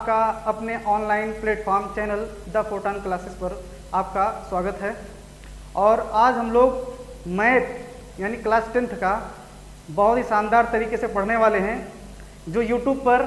आपका अपने online platform channel the photon classes पर आपका स्वागत है। और आज हम लोग मैथ यानी क्लास 10th का बहुत ही शानदार तरीके से पढ़ने वाले हैं, जो यूट्यूब पर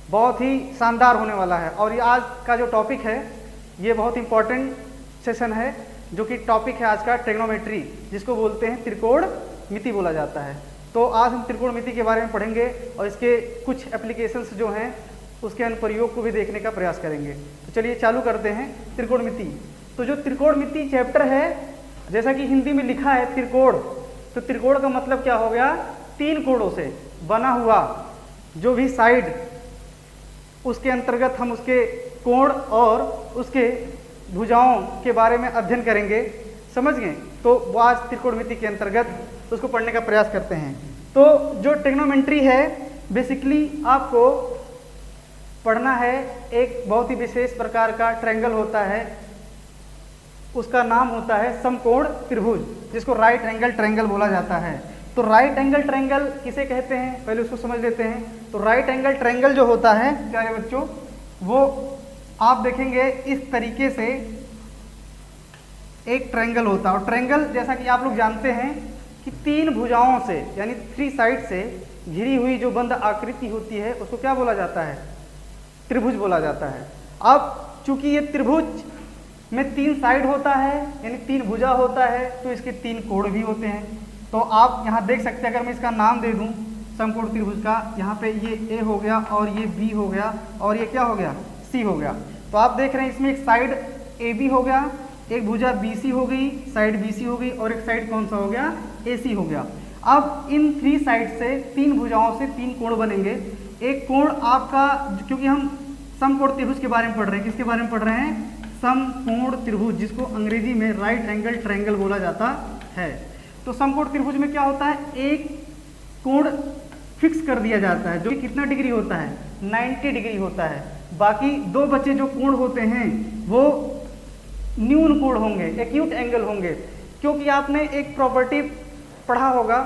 बहुत ही शानदार होने वाला है। और ये आज का जो टॉपिक है ये बहुत इंपॉर्टेंट सेशन है, जो कि टॉपिक है आज का ट्रिग्नोमेट्री, जिसको बोलते हैं त्रिकोणमिति बोला जाता है। तो आज हम त्रिकोणमिति के बारे में पढ़ेंगे और इसके कुछ एप्लीकेशंस जो हैं उसके अनुप्रयोग को भी देखने का प्रयास करेंगे। तो चलिए चालू करते हैं त्रिकोणमिति। तो जो त्रिकोणमिति चैप्टर है, जैसा कि हिंदी में लिखा है त्रिकोण, तो त्रिकोण का मतलब क्या हो गया? तीन कोणों से बना हुआ जो भी साइड, उसके अंतर्गत हम उसके कोण और उसके भुजाओं के बारे में अध्ययन करेंगे। समझ गए? तो वो आज त्रिकोणमिति के अंतर्गत उसको पढ़ने का प्रयास करते हैं। तो जो ट्रिग्नोमेट्री है, बेसिकली आपको पढ़ना है एक बहुत ही विशेष प्रकार का ट्रायंगल होता है, उसका नाम होता है समकोण त्रिभुज, जिसको राइट एंगल ट्रायंगल बोला जाता है। तो राइट एंगल ट्रायंगल किसे कहते हैं, पहले उसको समझ लेते हैं। तो राइट एंगल ट्रायंगल जो होता है प्यारे बच्चों, वो आप देखेंगे इस तरीके से एक ट्रायंगल होता है। और ट्रायंगल जैसा कि आप लोग जानते हैं कि तीन भुजाओं से यानी 3 साइड से घिरी हुई जो बंद आकृति होती है उसको क्या बोला जाता है? त्रिभुज बोला जाता है। अब चूंकि ये त्रिभुज में 3 साइड होता है यानी 3 भुजा होता है, तो इसके 3 कोण भी होते हैं। तो आप यहाँ देख सकते हैं, अगर मैं इसका नाम दे दूँ समकोण त्रिभुज का, यहाँ पे ये ए हो गया और ये बी हो गया और ये क्या हो गया? सी हो गया। तो आप देख रहे हैं इसमें एक साइड ए बी हो गया, एक भुजा बी सी हो गई, साइड बी सी हो गई, और एक साइड कौन सा हो गया? ए सी हो गया। अब इन 3 साइड से 3 भुजाओं से 3 कोण बनेंगे। एक कोण आपका, क्योंकि हम समकोण त्रिभुज के बारे में पढ़ रहे हैं, किसके बारे में पढ़ रहे हैं? समकोण त्रिभुज, जिसको अंग्रेजी में राइट एंगल ट्रायंगल बोला जाता है। तो समकोण त्रिभुज में क्या होता है? एक कोण फिक्स कर दिया जाता है, जो कि कितना डिग्री होता है? 90 डिग्री होता है। बाकी 2 बचे जो कोण होते हैं वो न्यून कोण होंगे, एक्यूट एंगल होंगे। क्योंकि आपने एक प्रॉपर्टी पढ़ा होगा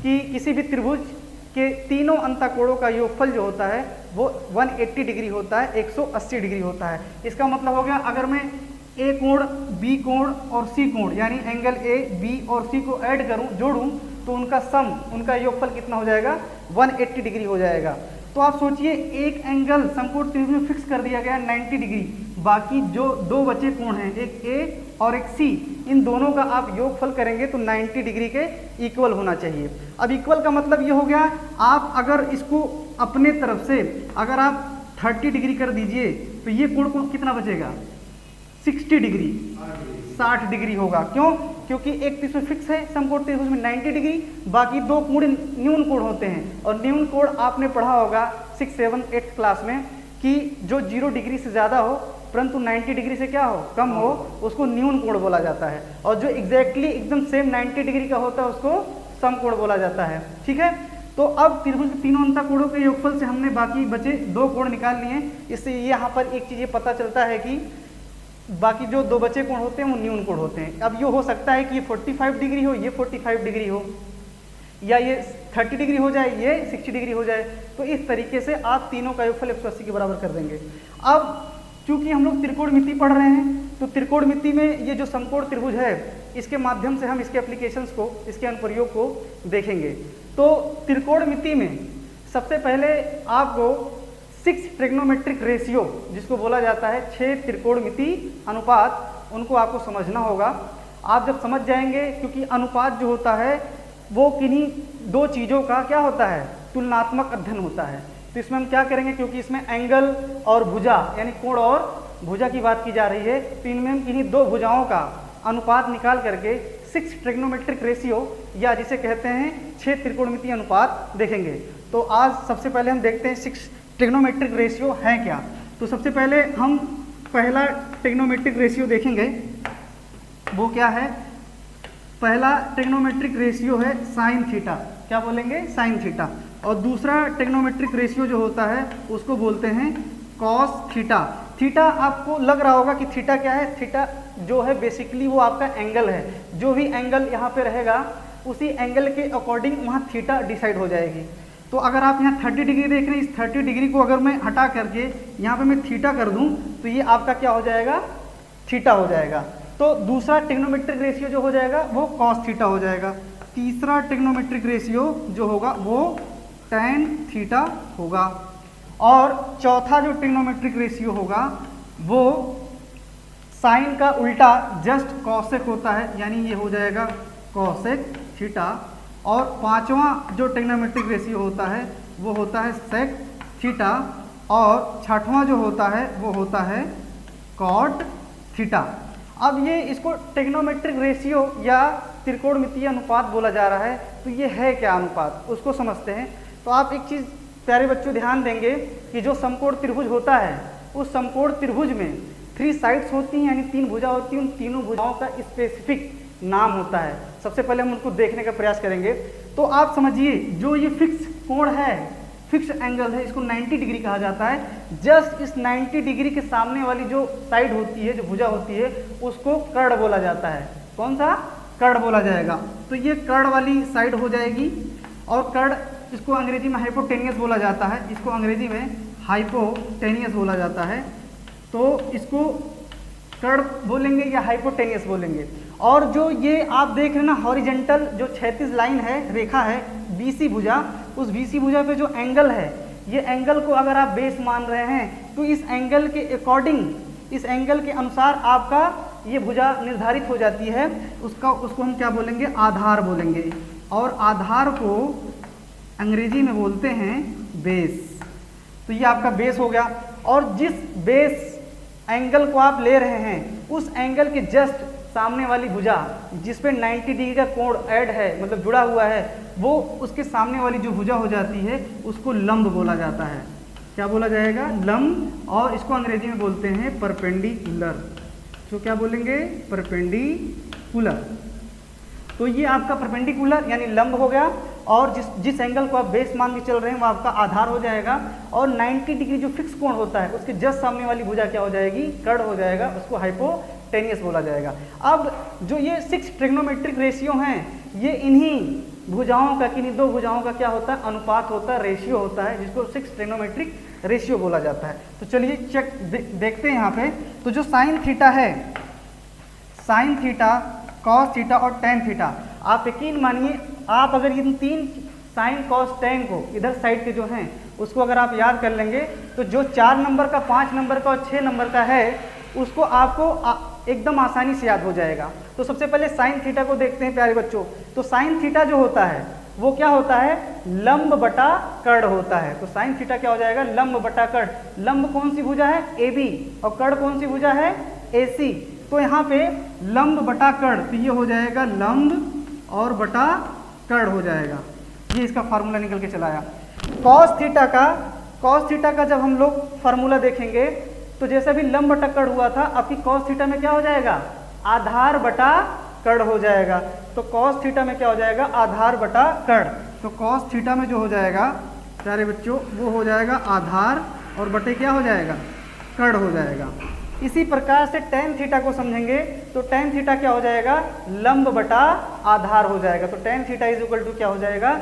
कि किसी भी त्रिभुज के तीनों अंतःकोणों का योगफल जो होता है वो 180 डिग्री होता है, 180 डिग्री होता है। इसका मतलब हो गया, अगर मैं ए कोण, बी कोण और सी कोण यानी एंगल ए, बी और सी को ऐड करूं, जोड़ूं, तो उनका सम, उनका योगफल कितना हो जाएगा? 180 डिग्री हो जाएगा। तो आप सोचिए, एक एंगल समकोण त्रिभुज में फिक्स कर दिया गया 90 डिग्री, बाकी जो 2 बचे कोण हैं, एक ए और एक सी, इन दोनों का आप योगफल करेंगे तो 90 डिग्री के इक्वल होना चाहिए। अब इक्वल का मतलब ये हो गया, आप अगर इसको अपने तरफ से अगर आप 30 डिग्री कर दीजिए तो ये कोण को कितना बचेगा? 60 डिग्री, 60 डिग्री होगा। क्यों? क्योंकि एक इसमें फिक्स है समकोण त्रिभुज में 90 डिग्री, बाकी 2 कोण न्यून कोण होते हैं। और न्यून कोण आपने पढ़ा होगा 6, 7, 8 क्लास में कि जो 0 डिग्री से ज़्यादा हो परंतु 90 डिग्री से क्या हो? कम हो, उसको न्यून कोण बोला जाता है। और जो एग्जैक्टली एकदम सेम 90 डिग्री का होता है उसको समकोण बोला जाता है। ठीक है? तो अब त्रिभुज के तीनों अंतःकोणों के योगफल से हमने बाकी बचे 2 कोण निकाल लिए। इससे यहाँ पर एक चीज़ ये पता चलता है कि बाकी जो 2 बचे कोण होते हैं वो न्यून कोण होते हैं। अब ये हो सकता है कि ये 45 डिग्री हो, ये 45 डिग्री हो, या ये 30 डिग्री हो जाए, ये 60 डिग्री हो जाए। तो इस तरीके से आप तीनों का योगफल 180 के बराबर कर देंगे। अब चूंकि हम लोग त्रिकोणमिति पढ़ रहे हैं, तो त्रिकोणमिति में ये जो समकोण त्रिभुज है, इसके माध्यम से हम इसके एप्लीकेशंस को, इसके अनुप्रयोग को देखेंगे। तो त्रिकोणमिति में सबसे पहले आपको 6 ट्रिग्नोमेट्रिक रेशियो, जिसको बोला जाता है 6 त्रिकोणमिति अनुपात, उनको आपको समझना होगा। आप जब समझ जाएंगे, क्योंकि अनुपात जो होता है वो किन्हीं 2 चीज़ों का क्या होता है? तुलनात्मक अध्ययन होता है। तो इसमें हम क्या करेंगे, क्योंकि इसमें एंगल और भुजा यानी कोण और भुजा की बात की जा रही है, तो इनमें हम किन्हीं 2 भुजाओं का अनुपात निकाल करके 6 ट्रिग्नोमेट्रिक रेशियो, या जिसे कहते हैं 6 त्रिकोणमिति अनुपात देखेंगे। तो आज सबसे पहले हम देखते हैं 6 ट्रिग्नोमेट्रिक रेशियो है क्या। तो सबसे पहले हम पहला ट्रिग्नोमेट्रिक रेशियो देखेंगे, वो क्या है? पहला ट्रिग्नोमेट्रिक रेशियो है साइन थीटा। क्या बोलेंगे? Sine theta. और दूसरा ट्रिग्नोमेट्रिक रेशियो जो होता है उसको बोलते हैं कॉस थीटा। थीटा आपको लग रहा होगा कि थीटा क्या है? थीटा जो है बेसिकली वो आपका एंगल है। जो भी एंगल यहाँ पे रहेगा उसी एंगल के अकॉर्डिंग वहाँ थीटा डिसाइड हो जाएगी। तो अगर आप यहाँ 30 डिग्री देख रहे हैं, इस 30 डिग्री को अगर मैं हटा करके यहाँ पे मैं थीटा कर दूँ तो ये आपका क्या हो जाएगा, थीटा हो जाएगा। तो दूसरा ट्रिग्नोमेट्रिक रेशियो जो हो जाएगा वो कॉस थीटा हो जाएगा। तीसरा ट्रिग्नोमेट्रिक रेशियो जो होगा वो tan थीटा होगा। और चौथा जो ट्रिग्नोमेट्रिक रेशियो होगा वो साइन का उल्टा जस्ट कॉसेक होता है, यानी ये हो जाएगा कॉसेक थीटा। और पांचवा जो ट्रिग्नोमेट्रिक रेशियो होता है वो होता है सेक थीटा। और छठवां जो होता है वो होता है कॉट थीटा। अब ये इसको ट्रिग्नोमेट्रिक रेशियो या त्रिकोणमितीय अनुपात बोला जा रहा है, तो ये है क्या अनुपात, उसको समझते हैं। तो आप एक चीज़ प्यारे बच्चों ध्यान देंगे कि जो समकोण त्रिभुज होता है उस समकोण त्रिभुज में 3 साइड्स होती हैं, यानी 3 भुजा होती हैं। उन तीनों भुजाओं का स्पेसिफिक नाम होता है। सबसे पहले हम उनको देखने का प्रयास करेंगे। तो आप समझिए जो ये फिक्स कोण है, फिक्स एंगल है, इसको 90 डिग्री कहा जाता है। जस्ट इस 90 डिग्री के सामने वाली जो साइड होती है, जो भुजा होती है, उसको कर्ण बोला जाता है। कौन सा, कर्ण बोला जाएगा। तो ये कर्ण वाली साइड हो जाएगी। और कर्ण, इसको अंग्रेजी में हाइपोटेनियस बोला जाता है, इसको अंग्रेजी में हाइपोटेनियस बोला जाता है। तो इसको कर्ण बोलेंगे या हाइपोटेनियस बोलेंगे। और जो ये आप देख रहे हैं ना हॉरिजेंटल जो क्षैतिज लाइन है, रेखा है, बीसी भुजा, उस बीसी भुजा पे जो एंगल है, ये एंगल को अगर आप बेस मान रहे हैं तो इस एंगल के अकॉर्डिंग, इस एंगल के अनुसार आपका ये भुजा निर्धारित हो जाती है। उसको हम क्या बोलेंगे, आधार बोलेंगे। और आधार को अंग्रेजी में बोलते हैं बेस। तो ये आपका बेस हो गया। और जिस बेस एंगल को आप ले रहे हैं उस एंगल के जस्ट सामने वाली भुजा जिस पे 90 डिग्री का कोण ऐड है, मतलब जुड़ा हुआ है, वो उसके सामने वाली जो भुजा हो जाती है उसको लंब बोला जाता है। क्या बोला जाएगा, लंब। और इसको अंग्रेजी में बोलते हैं परपेंडिकुलर। तो क्या बोलेंगे, परपेंडिकुलर। तो ये आपका परपेंडिकुलर यानी लंब हो गया। और जिस एंगल को आप बेस मान के चल रहे हैं वो आपका आधार हो जाएगा। और 90 डिग्री जो फिक्स कोण होता है उसके जस्ट सामने वाली भुजा क्या हो जाएगी, कर्ण हो जाएगा, उसको हाइपोटेनियस बोला जाएगा। अब जो ये 6 ट्रिग्नोमेट्रिक रेशियो हैं, ये इन्हीं भुजाओं का, किन्हीं 2 भुजाओं का क्या होता है, अनुपात होता है, रेशियो होता है, जिसको 6 ट्रिग्नोमेट्रिक रेशियो बोला जाता है। तो चलिए चेक देखते हैं यहाँ पे। तो जो साइन थीटा है, साइन थीटा, कॉस थीटा और टेन थीटा, आप यकीन मानिए आप अगर इन 3 साइन कॉस टेन को इधर साइड के जो हैं उसको अगर आप याद कर लेंगे तो जो 4 नंबर का, 5 नंबर का और 6 नंबर का है उसको आपको एकदम आसानी से याद हो जाएगा। तो सबसे पहले साइन थीटा को देखते हैं प्यारे बच्चों। तो साइन थीटा जो होता है वो क्या होता है, लंब बटा कर्ण होता है। तो साइन थीटा क्या हो जाएगा, लंब बटा कर्ण। लंब कौन सी भुजा है, AB, और कर्ण कौन सी भुजा है, AC। तो यहाँ पे लंब बटा कर्ण, तो ये हो जाएगा लंब और बटा कर्ण हो जाएगा। ये इसका फार्मूला निकल के चला आया। कॉस थीटा का जब हम लोग फार्मूला देखेंगे तो जैसे भी लंब बटा कर्ण हुआ था, आपकी कॉस थीटा में क्या हो जाएगा, आधार बटा कर्ण हो जाएगा। तो कॉस थीटा में क्या हो जाएगा, आधार बटा कर्ण। तो कॉस थीटा में जो हो जाएगा प्यारे बच्चों वो हो जाएगा आधार और बटे क्या हो जाएगा, कर्ण हो जाएगा। इसी प्रकार से टेन थीटा को समझेंगे तो टेन थीटा क्या हो जाएगा, लंब बटा आधार हो जाएगा। तो tan theta is equal to क्या हो जाएगा,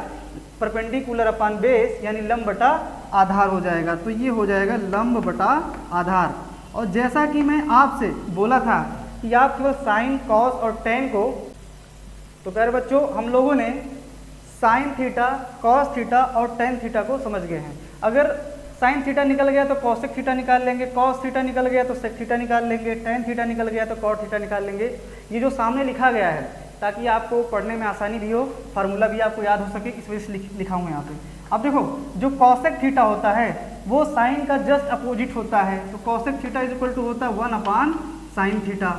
परपेंडिकुलर अपॉन बेस, यानी लंब बटा आधार हो जाएगा। तो ये हो जाएगा लंब बटा आधार। और जैसा कि मैं आपसे बोला था कि आप केवल साइन, कॉस और टेन को, तो प्यारे बच्चों हम लोगों ने साइन थीटा, कॉस थीटा और टेन थीटा को समझ गए हैं। अगर साइन थीटा निकल गया तो कॉसेक थीटा निकाल लेंगे, कॉस थीटा निकल गया तो सेक थीटा निकाल लेंगे, टेन थीटा निकल गया तो कॉट थीटा निकाल लेंगे। ये जो सामने लिखा गया है ताकि आपको पढ़ने में आसानी भी हो, फार्मूला भी आपको याद हो सके, इस वजह से लिखा हूँ यहाँ पे। अब देखो जो कॉसेक थीटा होता है वो साइन का जस्ट अपोजिट होता है। तो cosec theta is equal to होता है 1 अपान साइन थीटा।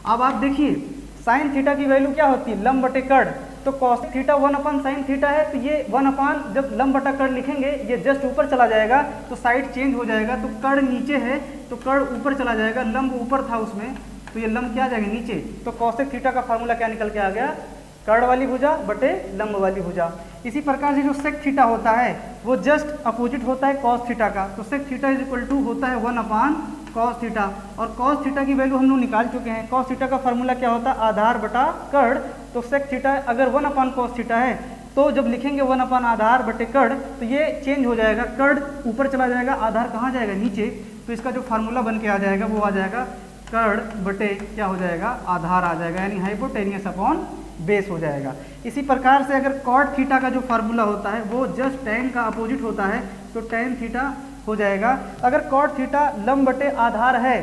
अब आप देखिए साइन थीटा की वैल्यू क्या होती है, लंब बटे कर्ण। तो कॉसेक थीटा 1 अपान साइन थीटा है, तो ये 1 अपान जब लंब बटा कर्ण लिखेंगे ये जस्ट ऊपर चला जाएगा तो साइड चेंज हो जाएगा। तो कर्ण नीचे है तो कर्ण ऊपर चला जाएगा, लंब ऊपर था उसमें तो ये लंब क्या आ जाएगा नीचे। तो कॉसेक थीटा का फार्मूला क्या निकल के आ गया, कर्ण वाली भुजा बटे लंब वाली भुजा। इसी प्रकार से जो सेक थीटा होता है वो जस्ट अपोजिट होता है कॉस थीटा का। तो sec theta is equal to होता है 1 अपान कॉस थीटा। और कॉस थीटा की वैल्यू हम लोग निकाल चुके हैं। कॉस थीटा का फार्मूला क्या होता है, आधार बटा कर्ण। तो सेक थीटा अगर 1 अपान कॉस थीटा है तो जब लिखेंगे 1 अपन आधार बटे कड़ तो ये चेंज हो जाएगा, कड़ ऊपर चला जाएगा, आधार कहाँ जाएगा नीचे, तो इसका जो फार्मूला बन के आ जाएगा वो आ जाएगा कड़ बटे क्या हो जाएगा आधार आ जाएगा, यानी हाइपोटेनियस अपॉन बेस हो जाएगा। इसी प्रकार से अगर कॉट थीटा का जो फार्मूला होता है वो जस्ट tan का अपोजिट होता है, तो tan थीटा हो जाएगा। अगर कॉट थीटा लंब बटे आधार है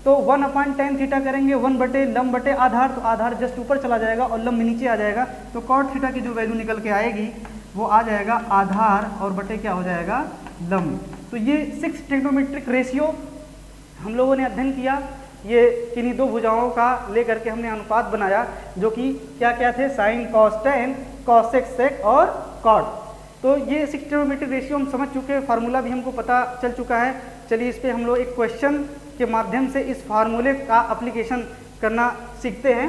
तो 1/tan थीटा करेंगे, 1 बटे लंब बटे आधार, तो आधार जस्ट ऊपर चला जाएगा और लंब नीचे आ जाएगा, तो कॉट थीटा की जो वैल्यू निकल के आएगी वो आ जाएगा आधार और बटे क्या हो जाएगा लंब। तो ये 6 ट्रिग्नोमेट्रिक रेशियो हम लोगों ने अध्ययन किया, ये किन्हीं दो भुजाओं का लेकर के हमने अनुपात बनाया जो कि क्या क्या थे, sine cos tan, cosec sec और कॉट। तो ये 6 ट्रिग्नोमेट्रिक रेशियो हम समझ चुके हैं, फार्मूला भी हमको पता चल चुका है। चलिए इस पे हम लोग एक क्वेश्चन के माध्यम से इस फार्मूले का एप्लीकेशन करना सीखते हैं।